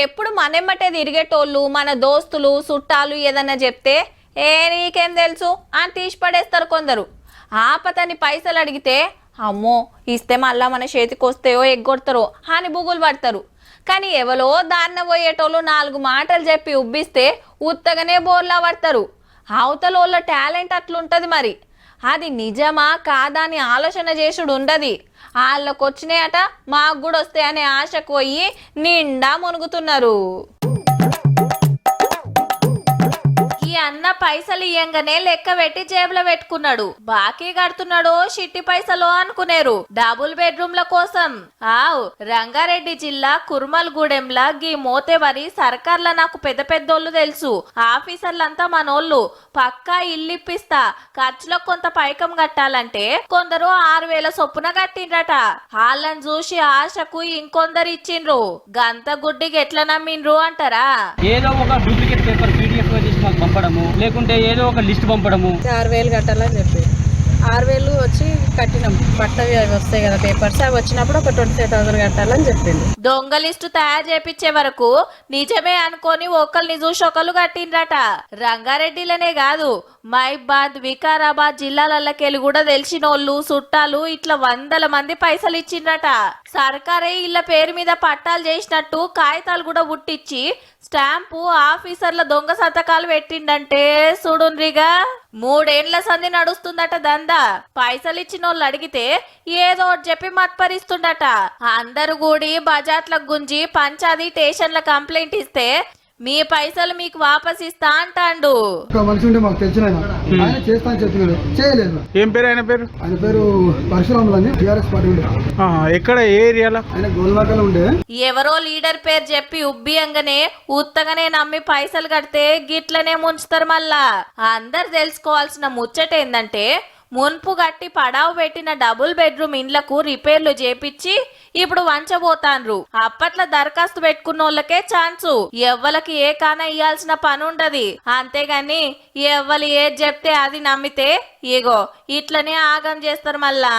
ఎప్పుడు మనెమ్మటే తిరిగేటోళ్ళు మన దోస్తులు చుట్టాలు ఏదన్నా చెప్తే నీకేం తెలుసు అని తీసి పడేస్తారు కొందరు. ఆపతని పైసలు అడిగితే అమ్మో ఇస్తే మళ్ళా మన చేతికి వస్తాయో ఎగ్గొడతారో అని బుగులు పడతారు. కానీ ఎవరో దాన్న పోయేటోళ్ళు 4 మాటలు చెప్పి ఉబ్బిస్తే ఉత్తగానే బోర్లా పడతారు. అవతల టాలెంట్ అట్లుంటది మరి. అది నిజమా కాదా అని ఆలోచన చేసుడు ఉండది. వాళ్ళకు వచ్చినాయట మాకు కూడా వస్తాయనే ఆశకు పోయి నిండా మునుగుతున్నారు. ఈ అన్న పైసలు ఇయ్యంగానే లెక్క పెట్టి జేబులో పెట్టుకున్నాడు. బాకీ కడుతున్నాడో షిట్టి పైసలో అనుకునేరు డబుల్ బెడ్రూమ్ల కోసం. రంగారెడ్డి జిల్లా కుర్మల్గూడెంలా గీ మోతేవరి సర్కార్ల నాకు పెద్ద పెద్దోళ్ళు తెలుసు. ఆఫీసర్లంతా మనోళ్ళు. పక్కా ఇల్లిప్పిస్తా, ఖర్చులో కొంత పైకం కట్టాలంటే కొందరు 6,000 చొప్పున కట్టిండ్రట. వాళ్ళని చూసి ఆశకు ఇంకొందరు ఇచ్చిండ్రు. గంత గుడ్డికి ఎట్లా నమ్మిండ్రు అంటారా? ఏదో ఒక డూప్లికేట్ పేపర్ పీడిఎఫ్ చేసి మాకు పంపడము, లేకుంటే ఏదో ఒక లిస్ట్ పంపడము. 6,000 కట్టాలని చెప్పి 6,000 వచ్చి కట్టినాం. పట్టవి అవి వస్తాయి కదా పేపర్స్, అవి వచ్చినప్పుడు ఒక 25,000 కట్టాలని చెప్పింది. దొంగ లిస్టు తయారు చేపించే వరకు నిజమే అనుకొని ఒకరిని చూసి ఒకరు కట్టిండ్రట. రంగారెడ్డిలోనే కాదు మైబాద్ వికారాబాద్ జిల్లాలకెళ్ళి కూడా తెలిసినోళ్ళు చుట్టాలు ఇట్లా 100 మంది పైసలు ఇచ్చిండ్రట. సర్కారే ఇళ్ళ పేరు మీద పట్టాలు చేసినట్టు కాగితాలు కూడా పుట్టించి స్టాంపు ఆఫీసర్ల దొంగ సంతకాలు పెట్టిండంటే చూడుండ్రిగా. 3 ఏండ్ల సంధి నడుస్తుందట దందా. పైసలు ఇచ్చిన వాళ్ళు అడిగితే ఏదో చెప్పి మత్పరిస్తుండట. అందరు కూడి బజార్లకు గుంజి పంచాయతీ స్టేషన్ల కంప్లైంట్ ఇస్తే మీ పైసలు మీకు వాపస్ ఇస్తా అంటాండు. మనిషి ఉంటే మాకు తెలిసిన ఆయన చేస్తా అని చెప్పినాడు, చేయలేదు. ఏం పేరు ఆయన పేరు? ఆయన పేరు పరశురాములు అని టీఆర్ఎస్ పార్టీ ఉండే. ఎక్కడ ఏ ఏరియాలో? ఆయన గోల్వాకలో ఉండే. ఎవరో లీడర్ పేరు చెప్పి ఉబ్బియంగానే ఉత్తగానే నమ్మి పైసలు కడితే గిట్లనే ముంచుతారు. మళ్ళా అందరు తెలుసుకోవాల్సిన ముచ్చట ఏందంటే మున్పు గట్టి పడావు పెట్టిన డబుల్ బెడ్రూమ్ ఇండ్లకు రిపేర్లు చేపిచ్చి ఇప్పుడు వంచబోతాన్రు. అప్పట్లో దరఖాస్తు పెట్టుకున్న వాళ్ళకే ఛాన్సు. ఎవ్వలకి ఏ కాన ఇయ్యాల్సిన పని ఉండది. అంతేగాని ఎవ్వలు ఏది చెప్తే అది నమ్మితే ఇగో ఇట్లనే ఆగం చేస్తారు మళ్ళా.